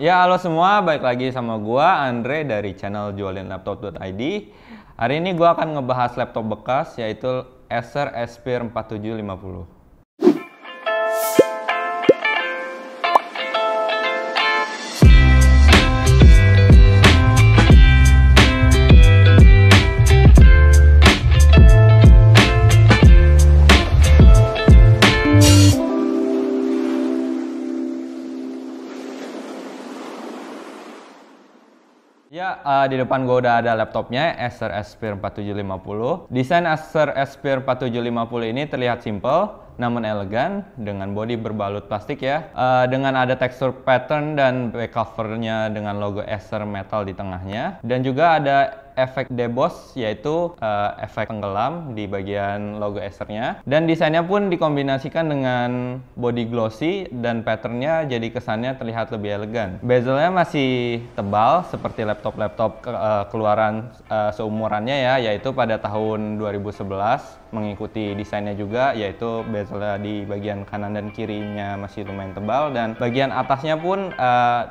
Ya, halo semua, balik lagi sama gua Andre dari channel jualinlaptop.id. Hari ini gua akan ngebahas laptop bekas yaitu Acer Aspire 4750. Ya, di depan gue udah ada laptopnya, Acer Aspire 4750. Desain Acer Aspire 4750 ini terlihat simple, namun elegan, dengan bodi berbalut plastik ya. Dengan ada tekstur pattern dan back covernya dengan logo Acer metal di tengahnya. Dan juga ada efek deboss, yaitu efek tenggelam di bagian logo Acernya. Dan desainnya pun dikombinasikan dengan body glossy dan patternnya jadi kesannya terlihat lebih elegan. Bezelnya masih tebal seperti laptop-laptop keluaran seumurannya ya, yaitu pada tahun 2011 mengikuti desainnya juga, yaitu bezelnya di bagian kanan dan kirinya masih lumayan tebal dan bagian atasnya pun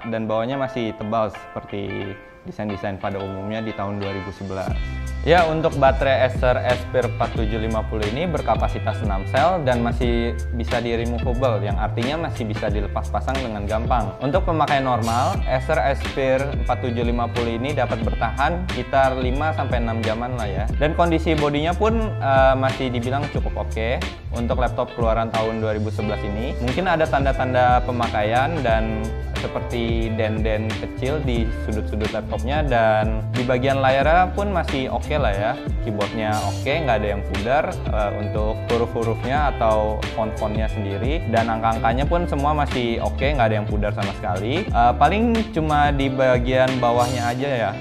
dan bawahnya masih tebal seperti desain-desain pada umumnya di tahun 2011. Ya, untuk baterai Acer Aspire 4750 ini berkapasitas 6 sel dan masih bisa di removable, yang artinya masih bisa dilepas pasang dengan gampang. Untuk pemakaian normal, Acer Aspire 4750 ini dapat bertahan sekitar 5-6 jaman lah ya. Dan kondisi bodinya pun masih dibilang cukup oke untuk laptop keluaran tahun 2011 ini. Mungkin ada tanda-tanda pemakaian dan seperti den-den kecil di sudut-sudut laptopnya, dan di bagian layarnya pun masih oke lah ya. Keyboardnya oke, nggak ada yang pudar. Untuk huruf-hurufnya atau font-fontnya sendiri dan angka-angkanya pun semua masih oke, nggak ada yang pudar sama sekali. Paling cuma di bagian bawahnya aja ya,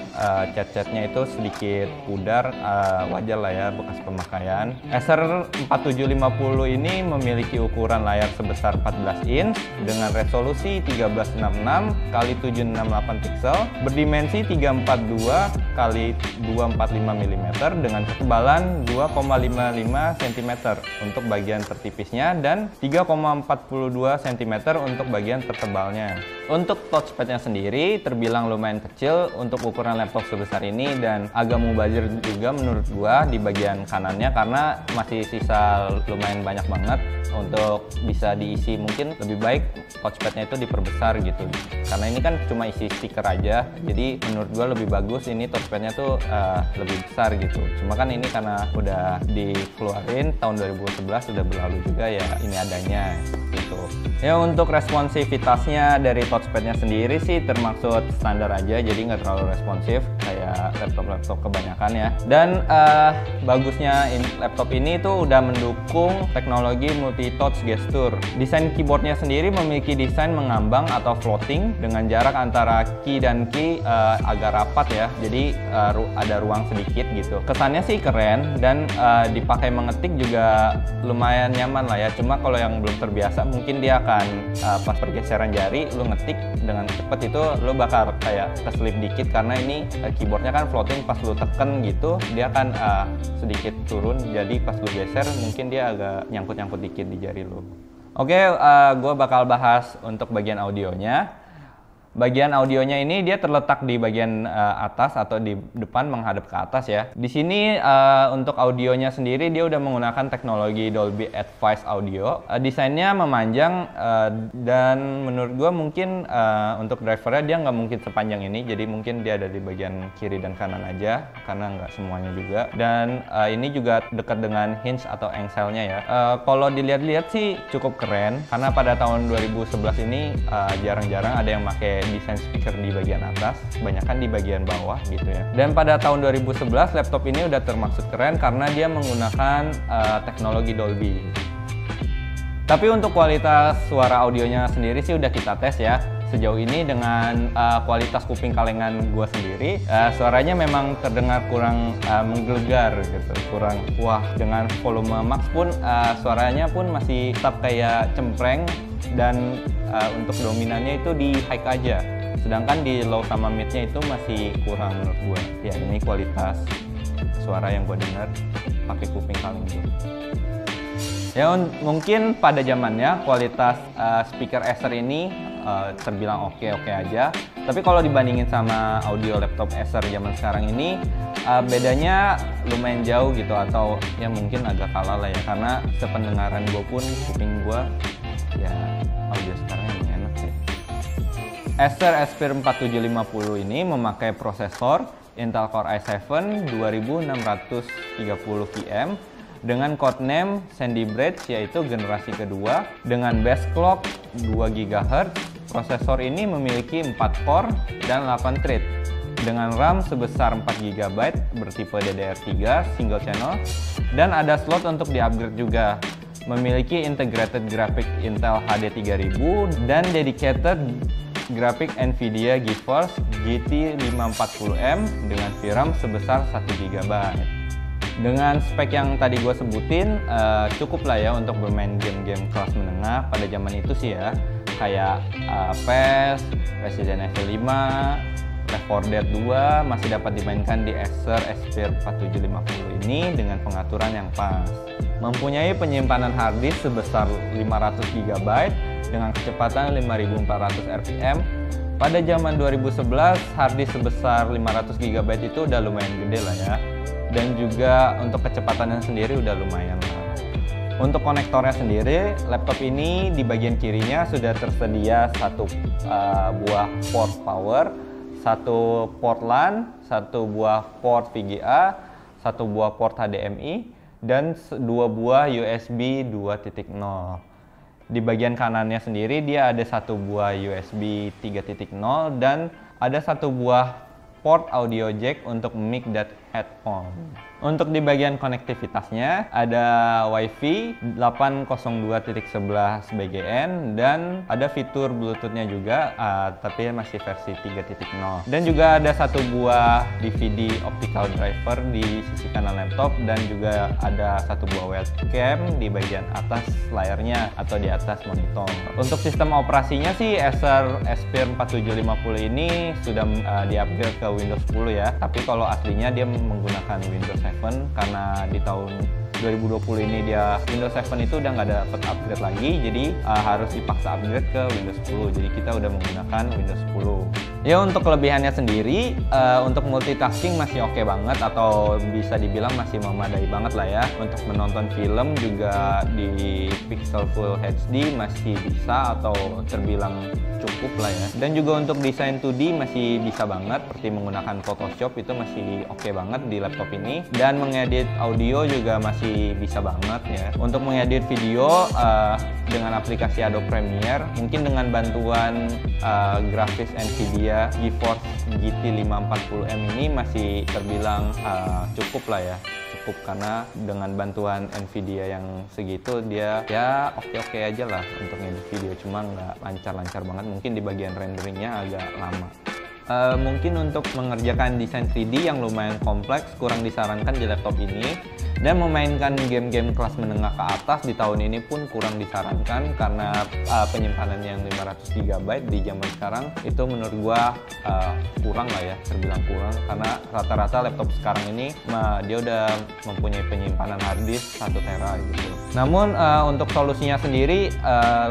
cat-catnya itu sedikit pudar, wajar lah ya bekas pemakaian. Acer 4750 ini memiliki ukuran layar sebesar 14 inch dengan resolusi 1366 x 768 pixel, berdimensi 342 x 245 mm dengan ketebalan 2,55 cm untuk bagian tertipisnya dan 3,42 cm untuk bagian tertebalnya. Untuk touchpadnya sendiri terbilang lumayan kecil untuk ukuran laptop sebesar ini dan agak mubazir juga menurut gua di bagian kanannya, karena masih sisa lumayan banyak banget untuk bisa diisi. Mungkin lebih baik touchpadnya itu diperbesar gitu, karena ini kan cuma isi stiker aja, jadi menurut gua lebih bagus ini touchpadnya tuh lebih besar gitu. Cuma kan ini karena udah dikeluarin tahun 2011, sudah berlalu juga ya, ini adanya gitu. Ya, untuk responsivitasnya dari touchpadnya sendiri sih termaksud standar aja, jadi nggak terlalu responsif kayak laptop-laptop kebanyakan ya. Dan bagusnya laptop ini tuh udah mendukung teknologi multi-touch gesture. Desain keyboardnya sendiri memiliki desain mengambang atau floating dengan jarak antara key dan key agak rapat ya, jadi ada ruang sedikit gitu. Kesannya sih keren dan dipakai mengetik juga lumayan nyaman lah ya. Cuma kalau yang belum terbiasa mungkin dia akan pas pergeseran jari lu ngetik dengan cepet itu lu bakal kayak keselip dikit, karena ini keyboardnya kan floating, pas lu teken gitu dia akan sedikit turun, jadi pas lu geser mungkin dia agak nyangkut-nyangkut dikit di jari lu. Oke, gue bakal bahas untuk bagian audionya. Bagian audionya ini dia terletak di bagian atas atau di depan menghadap ke atas ya. Di sini untuk audionya sendiri dia udah menggunakan teknologi Dolby Advice Audio. Desainnya memanjang dan menurut gua mungkin untuk drivernya dia nggak mungkin sepanjang ini. Jadi mungkin dia ada di bagian kiri dan kanan aja, karena nggak semuanya juga. Dan ini juga dekat dengan hinge atau engselnya ya. Kalau dilihat-lihat sih cukup keren, karena pada tahun 2011 ini jarang-jarang ada yang pakai desain speaker di bagian atas, kebanyakan di bagian bawah gitu ya. Dan pada tahun 2011 laptop ini udah termasuk keren karena dia menggunakan teknologi Dolby. Tapi untuk kualitas suara audionya sendiri sih udah kita tes ya. Sejauh ini dengan kualitas kuping kalengan gua sendiri, suaranya memang terdengar kurang menggelegar gitu, kurang wah. Dengan volume max pun suaranya pun masih tetap kayak cempreng, dan untuk dominannya itu di high aja, sedangkan di low sama midnya itu masih kurang menurut gue. Ya, ini kualitas suara yang gue dengar pakai kuping kaleng gue. Ya, mungkin pada zamannya kualitas speaker Acer ini terbilang oke aja. Tapi kalau dibandingin sama audio laptop Acer zaman sekarang ini, bedanya lumayan jauh gitu, atau ya mungkin agak kalah lah ya, karena sependengaran gue pun kuping gue ya audio sekarang emang enak sih. Acer Aspire 4750 ini memakai prosesor Intel Core i7 2630 VM dengan codename Sandy Bridge, yaitu generasi kedua dengan base clock 2 GHz. Prosesor ini memiliki 4 core dan 8 thread dengan RAM sebesar 4 GB bertipe DDR3 single channel, dan ada slot untuk di-upgrade juga. Memiliki integrated graphic Intel HD 3000 dan dedicated grafik Nvidia GeForce GT 540M dengan VRAM sebesar 1 GB. Dengan spek yang tadi gue sebutin, cukup lah ya untuk bermain game-game kelas menengah pada zaman itu sih ya. Kayak PES, Resident Evil 5, Left 4 Dead 2 masih dapat dimainkan di Acer Aspire 4750 ini dengan pengaturan yang pas. Mempunyai penyimpanan harddisk sebesar 500 GB dengan kecepatan 5400 rpm. Pada zaman 2011, harddisk sebesar 500 GB itu udah lumayan gede lah ya. Dan juga untuk kecepatannya sendiri udah lumayan lah. Untuk konektornya sendiri, laptop ini di bagian kirinya sudah tersedia satu buah port power, satu port LAN, satu buah port VGA, satu buah port HDMI, dan dua buah USB 2.0. Di bagian kanannya sendiri dia ada satu buah USB 3.0 dan ada satu buah port audio jack untuk mic dan headphone. Untuk di bagian konektivitasnya ada WiFi 802.11 BGN dan ada fitur Bluetooth-nya juga, tapi masih versi 3.0. Dan juga ada satu buah DVD optical driver di sisi kanan laptop dan juga ada satu buah webcam di bagian atas layarnya atau di atas monitor. Untuk sistem operasinya sih Acer Aspire 4750 ini sudah di-upgrade ke Windows 10 ya. Tapi kalau aslinya dia menggunakan Windows 7 karena di tahun 2020 ini dia Windows 7 itu udah nggak dapat upgrade lagi, jadi harus dipaksa upgrade ke Windows 10. Jadi kita udah menggunakan Windows 10. Ya untuk kelebihannya sendiri, untuk multitasking masih oke banget, atau bisa dibilang masih memadai banget lah ya. Untuk menonton film juga di pixel full HD masih bisa atau terbilang cukup lah ya. Dan juga untuk desain 2D masih bisa banget, seperti menggunakan Photoshop itu masih oke banget di laptop ini. Dan mengedit audio juga masih bisa banget ya. Untuk mengedit video dengan aplikasi Adobe Premiere, mungkin dengan bantuan grafis Nvidia GeForce GT 540M ini masih terbilang cukup lah ya. Cukup karena dengan bantuan Nvidia yang segitu dia ya oke aja lah untuk ngedit video, cuma nggak lancar-lancar banget, mungkin di bagian renderingnya agak lama. Mungkin untuk mengerjakan desain 3D yang lumayan kompleks kurang disarankan di laptop ini, dan memainkan game-game kelas menengah ke atas di tahun ini pun kurang disarankan karena penyimpanan yang 500 GB di zaman sekarang itu menurut gua kurang lah ya, terbilang kurang, karena rata-rata laptop sekarang ini dia udah mempunyai penyimpanan harddisk 1 TB gitu. Namun untuk solusinya sendiri,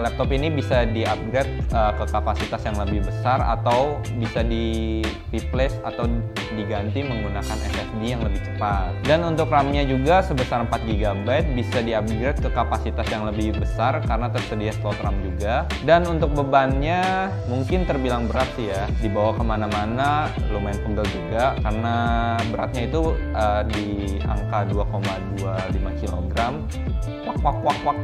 laptop ini bisa di-upgrade ke kapasitas yang lebih besar atau bisa di-replace atau diganti menggunakan SSD yang lebih cepat. Dan untuk RAM-nya juga sebesar 4 GB bisa di-upgrade ke kapasitas yang lebih besar karena tersedia slot RAM juga. Dan untuk bebannya mungkin terbilang berat sih ya, dibawa kemana-mana lumayan pegel juga karena beratnya itu di angka 2,25 kg. Wak.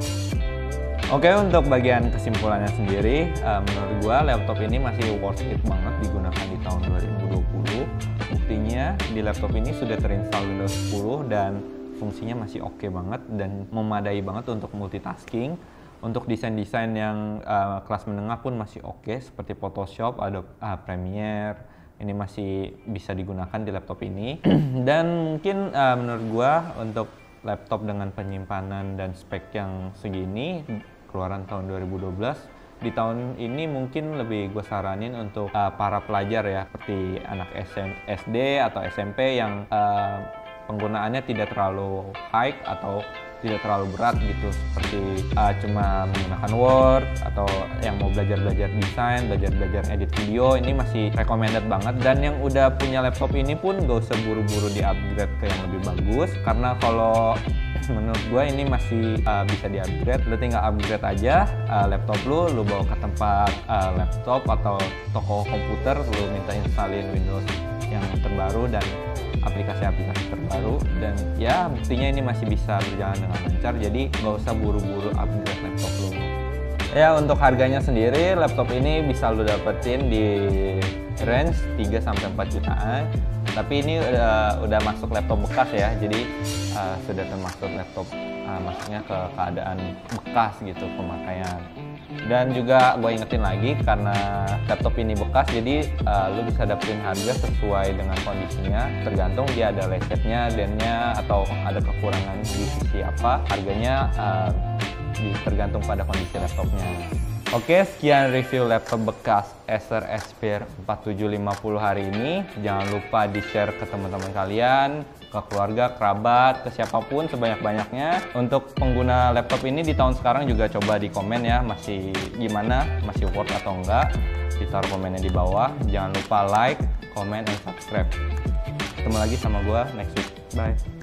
Oke, untuk bagian kesimpulannya sendiri, menurut gua laptop ini masih worth it banget digunakan di tahun 2020. Buktinya di laptop ini sudah terinstall Windows 10 dan fungsinya masih oke banget dan memadai banget untuk multitasking. Untuk desain-desain yang kelas menengah pun masih oke, seperti Photoshop, Adobe Premiere. Ini masih bisa digunakan di laptop ini. Dan mungkin menurut gua untuk laptop dengan penyimpanan dan spek yang segini, keluaran tahun 2012, di tahun ini mungkin lebih gue saranin untuk para pelajar ya, seperti anak SD atau SMP yang penggunaannya tidak terlalu high atau tidak terlalu berat gitu, seperti cuma menggunakan Word atau yang mau belajar-belajar desain, belajar-belajar edit video, ini masih recommended banget. Dan yang udah punya laptop ini pun gak usah buru-buru di upgrade ke yang lebih bagus, karena kalau menurut gue ini masih bisa di upgrade. Lu tinggal upgrade aja laptop lu bawa ke tempat laptop atau toko komputer, lu minta installin Windows yang terbaru dan aplikasi-aplikasi terbaru, dan ya buktinya ini masih bisa berjalan dengan lancar. Jadi nggak usah buru-buru upgrade laptop lu. Ya, untuk harganya sendiri laptop ini bisa lu dapetin di range 3-4 jutaan. Tapi ini udah masuk laptop bekas ya, jadi sudah termasuk laptop masuknya ke keadaan bekas gitu pemakaian. Dan juga gue ingetin lagi, karena laptop ini bekas, jadi lu bisa dapetin harga sesuai dengan kondisinya, tergantung dia ada lecetnya, dennya, atau ada kekurangan di sisi apa, harganya tergantung pada kondisi laptopnya. Oke, sekian review laptop bekas Acer Aspire 4750 hari ini. Jangan lupa di-share ke teman-teman kalian, ke keluarga, kerabat, ke siapapun sebanyak-banyaknya. Untuk pengguna laptop ini di tahun sekarang juga coba di komen ya, masih gimana, masih worth atau enggak. Ditaruh komennya di bawah. Jangan lupa like, comment, dan subscribe. Ketemu lagi sama gue next week. Bye.